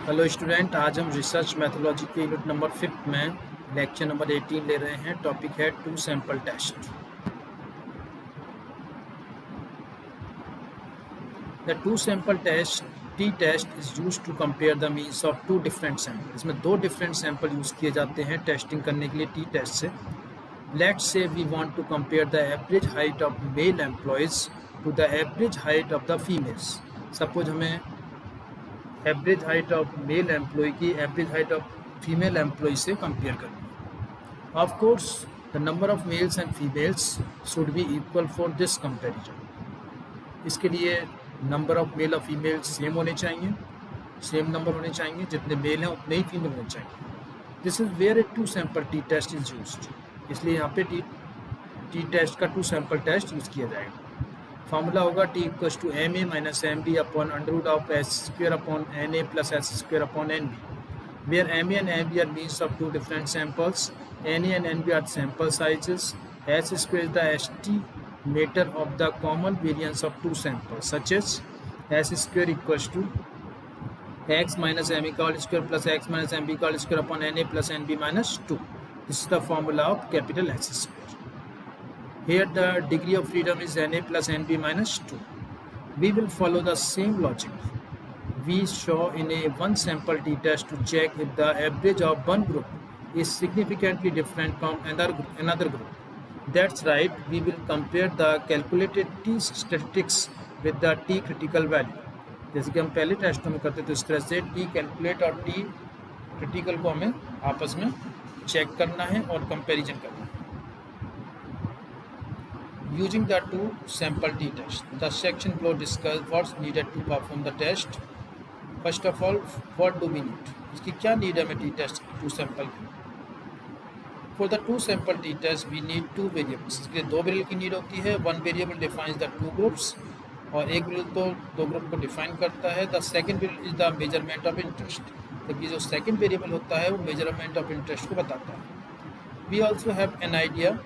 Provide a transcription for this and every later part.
Hello student, आज हम research mythology के यूनिट नंबर 5 में लेक्चर नंबर 18 ले रहे हैं। टॉपिक है two sample test. The two sample test t test is use to compare the means of two different sample. इसमें दो डिफरेंट सैंपल यूज किए जाते हैं टेस्टिंग करने के लिए टी टेस्ट से। Let's say we want to compare the average height of male employees to the average height of the females. Suppose हमें average height of male employee की average height of female employee से compare करनी है। Of course the number of males and females should be equal for this comparison. इसके लिए number of male और female same होने चाहिए, सेम नंबर होने चाहिए, जितने मेल हैं उतने ही फीमेल होने चाहिए। This is where a two sample T test is used. इसलिए यहाँ पे टी टेस्ट का टू सैंपल टेस्ट यूज किया जाएगा। फार्मूला होगा T equals to M A minus M B upon under root of S square upon N A plus S square upon N B, where M A and M B are means of two different samples, N A and N B are sample sizes, S square is the estimator of the common variance of two samples such as S square equals to X minus M A का whole square plus X minus M B का whole square upon N A plus N B minus 2। This is the formula of capital S square. Here the degree of freedom is Na plus Nb minus 2. We will follow the same logic we show in a one sample t test to check if the average of one group is significantly different from another group. That's right, we will compare the calculated t statistics with the t critical value. जैसे कि हम पहले test में करते थे, इस तरह से t कैलकुलेट और t क्रिटिकल को हमें आपस में चेक करना है और कंपैरिजन करना है। Using the two sample t test, the section below discuss what's needed to perform the test. First of all, what do we need? इसकी क्या नीड है हमें टी टेस्ट टू सैंपल की? For the two sample t test, we need two variables. इसके लिए दो variable की need होती है। One variable defines the two groups, और एक वेरिएबल तो दो ग्रुप को डिफाइन करता है। The second variable is the measurement of interest. जबकि जो सेकेंड वेरिएबल होता है वो मेजरमेंट ऑफ इंटरेस्ट को बताता है। We also have an idea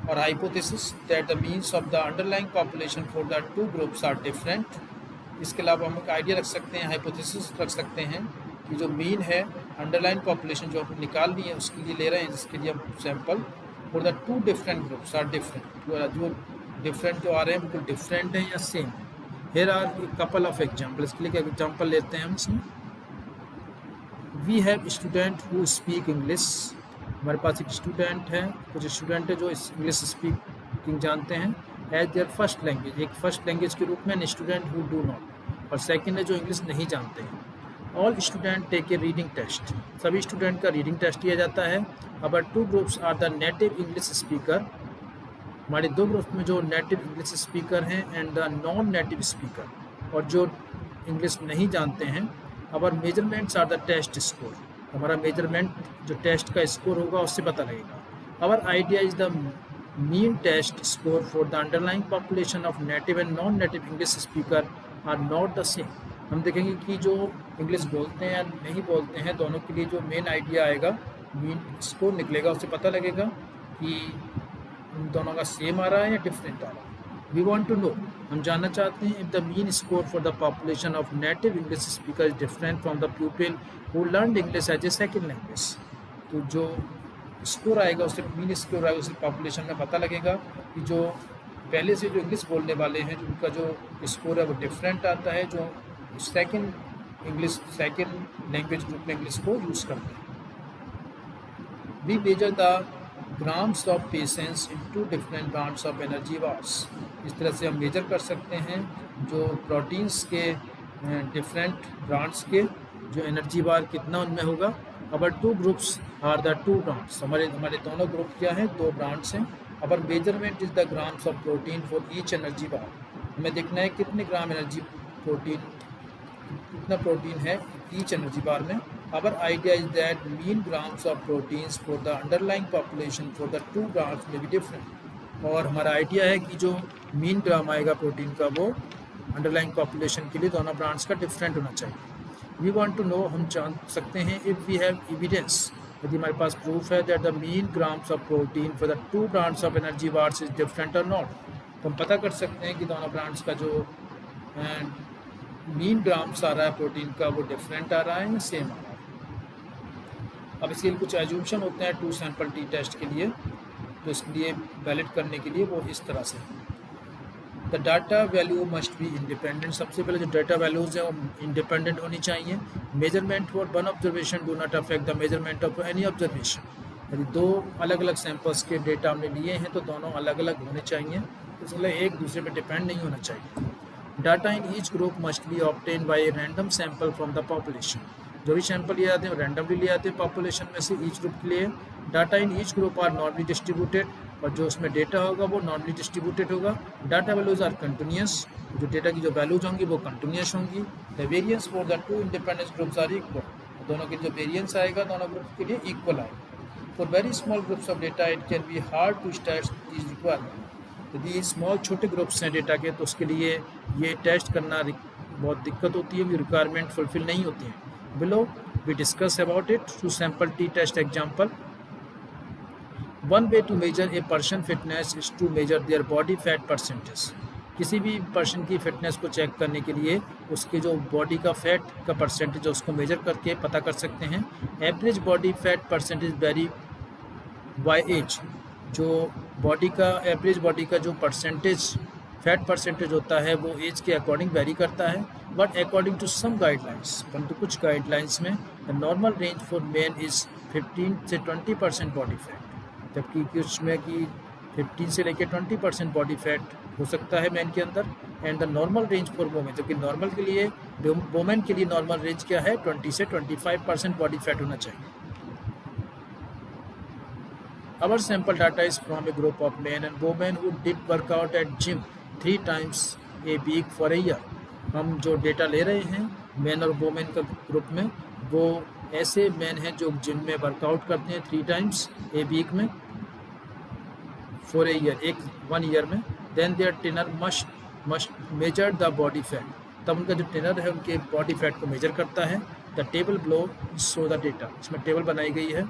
or hypothesis that the means of the underlying population for the two groups are different. इसके अलावा हम एक आइडिया रख सकते हैं, हाइपोथेसिस रख सकते हैं कि जो मीन है अंडरलाइन पॉपुलेशन जो हम निकाल ली है उसके लिए ले रहे हैं, जिसके लिए हम sample for the two different groups are different. जो डिफरेंट जो आ रहे हैं बिल्कुल डिफरेंट हैं या सेम है। Here are couple of example. इसके लिए क्या एग्जाम्पल लेते हैं हम इसमें। We have student who speak English. हमारे पास एक स्टूडेंट है, कुछ स्टूडेंट है जो इंग्लिश स्पीकिंग जानते हैं एज देयर फर्स्ट लैंग्वेज, एक फर्स्ट लैंग्वेज के रूप में, स्टूडेंट हु डू नॉट, और सेकंड है जो इंग्लिश नहीं जानते हैं। All student take a reading test. सभी स्टूडेंट का रीडिंग टेस्ट किया जाता है। Our two groups are the native English speaker. हमारे दो ग्रुप में जो नेटिव इंग्लिश स्पीकर हैं and the non native speaker, और जो इंग्लिश नहीं जानते हैं। Our measurements are the test score. हमारा मेजरमेंट जो टेस्ट का स्कोर होगा उससे पता लगेगा। Our idea is the mean test score for the underlying population of native and non native English speaker are not the same. हम देखेंगे कि जो इंग्लिश बोलते हैं या नहीं बोलते हैं, दोनों के लिए जो मेन आइडिया आएगा, मीन स्कोर निकलेगा, उससे पता लगेगा कि उन दोनों का सेम आ रहा है या डिफरेंट आ रहा है। वी वॉन्ट टू नो, हम जानना चाहते हैं if the mean score for the population of native English speaker is different from the people who learn English as a second language. तो जो स्कोर आएगा उससे मीन स्कोर आएगा, उससे पॉपुलेशन में पता लगेगा कि जो पहले से जो इंग्लिश बोलने वाले हैं उनका जो स्कोर है वो डिफरेंट आता है, जो सेकेंड लैंग्वेज ग्रुप में इंग्लिश को यूज़ करते हैं। We measure the grams of patience in two different brands of energy bars. इस तरह से हम मेजर कर सकते हैं जो प्रोटीन्स के डिफरेंट ब्रांड्स के जो एनर्जी बार कितना उनमें होगा। Our two groups are the two brands. हमारे दोनों ग्रुप क्या हैं, दो ब्रांड्स हैं। Our measurement is the grams of protein for each energy bar. हमें देखना है कितने ग्राम कितना प्रोटीन है ईच एनर्जी बार में। Our idea is that mean grams of proteins for the underlying population for the two grams may be different. और हमारा idea है कि जो मीन ग्राम आएगा प्रोटीन का वो अंडरलाइंग पॉपुलेशन के लिए दोनों ब्रांड्स का डिफरेंट होना चाहिए। वी वांट टू नो, हम जान सकते हैं इफ़ वी हैव एविडेंस, यदि हमारे पास प्रूफ है that the mean grams of protein for the two brands of energy bars is different और नॉट। तो हम पता कर सकते हैं कि दोनों ब्रांड्स का जो मीन ग्राम्स आ रहा है प्रोटीन का वो डिफरेंट आ रहा है या सेम आ रहा है। अब इसके लिए कुछ एज्यूम्शन होते हैं टू सैंपल टी टेस्ट के लिए, तो इसके लिए वैलिड करने के लिए वो इस तरह से। The data value must be independent, सबसे पहले जो डाटा वैल्यूज़ हैं वो इंडिपेंडेंट होनी चाहिए। Measurement for one observation do not affect the measurement of any observation, यदि दो अलग अलग सैंपल्स के डेटा हमने लिए हैं तो दोनों अलग अलग होने चाहिए, इसलिए एक दूसरे पर डिपेंड नहीं होना चाहिए। Data in each group must be obtain bye random sample from the population, जो भी सैंपल लिए जाते हैं रैंडमली लिए जाते हैं पॉपुलेशन में से ईच ग्रुप के लिए। Data in each group are normally distributed, और जो उसमें डेटा होगा वो नॉर्मली डिस्ट्रीब्यूटेड होगा। डाटा वैल्यूज आर कंटिन्यूस, जो डेटा की जो वैल्यूज होंगी वो कंटिन्यूस होंगी। The variance for the two independent groups are equal, दोनों के जो वेरिएंस आएगा दोनों ग्रुप के लिए इक्वल आएगा। For very small groups of data it can be hard to test these requirement, यदि स्मॉल छोटे ग्रुप्स हैं डेटा के तो उसके लिए ये टेस्ट करना बहुत दिक्कत होती है, रिक्वायरमेंट फुलफिल नहीं होती है। Below we discuss about it two sample T test example. One way to measure a person fitness is to measure their body fat percentage, किसी भी पर्सन की फिटनेस को चेक करने के लिए उसके जो बॉडी का फैट का परसेंटेज है उसको मेजर करके पता कर सकते हैं। Average body fat percentage vary by age, जो बॉडी का एवरेज बॉडी का जो परसेंटेज फैट परसेंटेज होता है वो एज के अकॉर्डिंग वेरी करता है। But according to some guidelines, परंतु कुछ गाइडलाइंस में the normal range for men is 15 से 20% बॉडी फैट, जबकि कुछ में कि 15 से लेकर 20% बॉडी फैट हो सकता है मैन के अंदर। And the normal range for women, जबकि नॉर्मल के लिए वोमेन के लिए नॉर्मल रेंज क्या है 20 से 25% बॉडी फैट होना चाहिए। Our sample data is from a group of men and women who did workout at gym 3 times a week for a year. हम जो डेटा ले रहे हैं मैन और वोमेन का ग्रुप में, वो ऐसे मैन हैं जो जिम में वर्कआउट करते हैं 3 times a week में फॉर ए ईयर, 1 ईयर में। Then their trainer must measure the body fat, तब उनका जो ट्रेनर है उनके बॉडी फैट को मेजर करता है। The table below show the data, इसमें टेबल बनाई गई है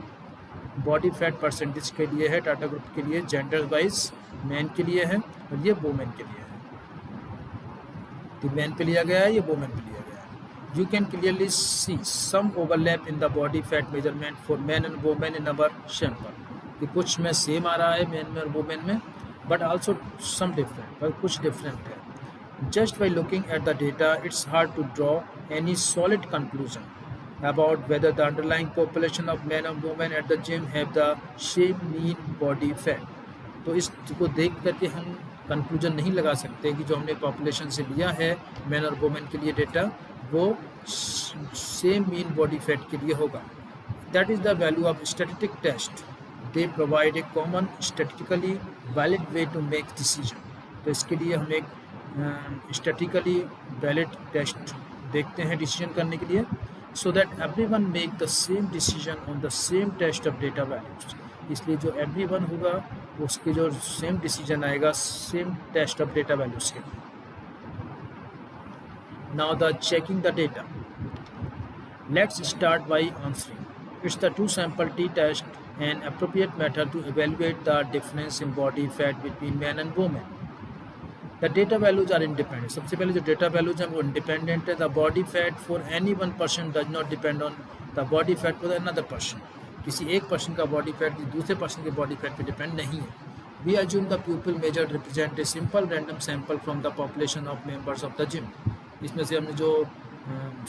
बॉडी फैट परसेंटेज के लिए है, टाटा ग्रुप के लिए, जेंडर वाइज मैन के लिए है और ये वोमेन के लिए है। तो मैन पे लिया गया है, ये वोमेन पे लिया गया है। You can clearly see some overlap in the body fat measurement for men and women in our sample, कि कुछ में सेम आ रहा है मैन में और वोमेन में, बट आल्सो सम डिफरेंट, पर कुछ डिफरेंट है। Just by looking at the data it's hard to draw any solid conclusion about whether the underlying population of men and women at the gym have the same mean body fat। तो इसको देख करके हम conclusion नहीं लगा सकते कि जो हमने पॉपुलेशन से लिया है मैन और वोमेन के लिए डेटा वो सेम मीन बॉडी फैट के लिए होगा। That is the value of statistic test, they provide a common statistically valid way to make decision. तो इसके लिए हम एक स्टैटिस्टिकली वैलिड टेस्ट देखते हैं डिसीजन करने के लिए, so that everyone make the same decision on the same test of data values। इसलिए जो everyone होगा उसके जो सेम डिसीजन आएगा same test of data values के। Now the checking the data, let's start by answering। It's the two sample t test an appropriate method to evaluate the difference in body fat between men and women। The data values are independent, सबसे पहले जो data values हैं वो independent है। The body fat for any one person does not depend on the body fat for another person, किसी एक person का body fat दूसरे पर्सन के बॉडी फैट पे डिपेंड नहीं है। We assume the people measured represent a simple random sample from the population of members of the gym. इसमें से हमने जो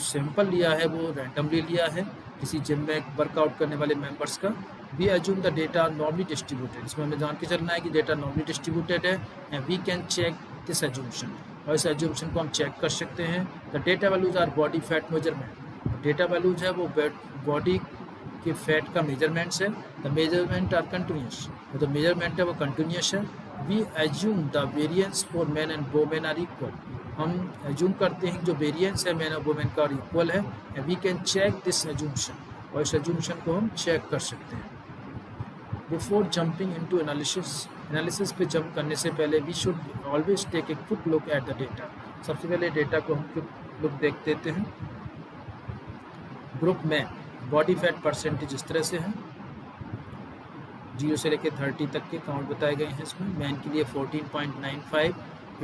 सैंपल लिया है वो रैंडमली लिया है किसी जिम में वर्कआउट करने वाले मेंबर्स का। We assume the data normally distributed, इसमें हमें जान के चलना है कि डेटा नॉर्मली डिस्ट्रीब्यूटेड है and we can check this assumption, और इस एज्यूम्शन को हम चेक कर सकते हैं। The data values are body fat measurement, data values है वो बॉडी के फैट का मेजरमेंट्स है। द मेजरमेंट आर कंटिन्यूस, तो मेजरमेंट है वो कंटिन्यूस है। We assume the variance for men and women are equal, हम एज्यूम करते हैं कि जो वेरिएंस है मैन और वोमेन का और इक्वल है। And we can check this assumption, और इस एज्यूम्शन को हम चेक कर सकते हैं। बिफोर जंपिंग इनटू एनालिसिस पे जंप करने से पहले we should always take a quick look at the data, सबसे पहले डेटा को हम क्विक लुक देख देते हैं। ग्रुप में बॉडी फैट परसेंटेज इस तरह से है, 0 से लेकर 30 तक के काउंट बताए गए हैं इसमें। मैन के लिए 14.95,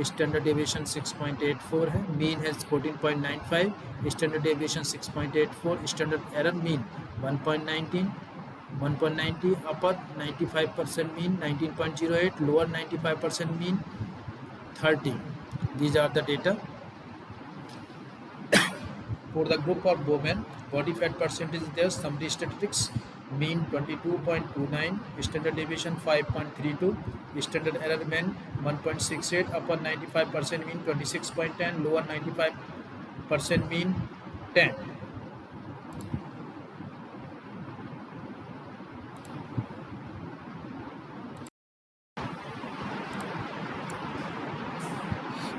स्टैंडर्ड डेविएशन 6.84 है, मीन है 14.95, standard deviation 6.84, standard error mean 1.19, 1.90, upper 95% mean 19.08, lower 95% mean 30. These are the data. For the group of women, body fat percentage is there, summary statistics, mean 22.29, standard deviation 5.32, standard error mean 1.68, upper 95% mean 26.10, lower 95% mean 10.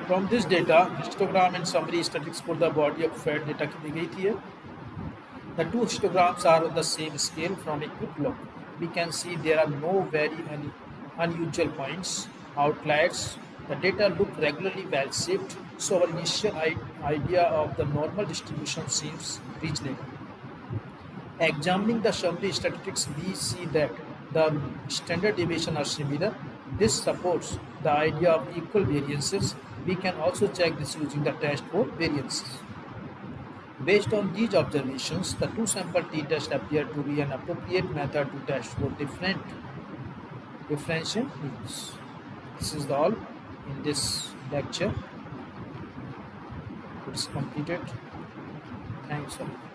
From this data, histogram and summary statistics for the body of fat data की दी गई थी है. The two histograms are on the same scale from a quick look. We can see there are no very unusual points, outliers. The data look regularly well shaped, so our initial idea of the normal distribution seems reasonable. Examining the summary statistics, we see that the standard deviation are similar. This supports the idea of equal variances. We can also check this using the test for variances. Based on these observations, the two-sample t-test appear to be an appropriate method to test for different differential means. This is all in this lecture. It's completed. Thanks a lot.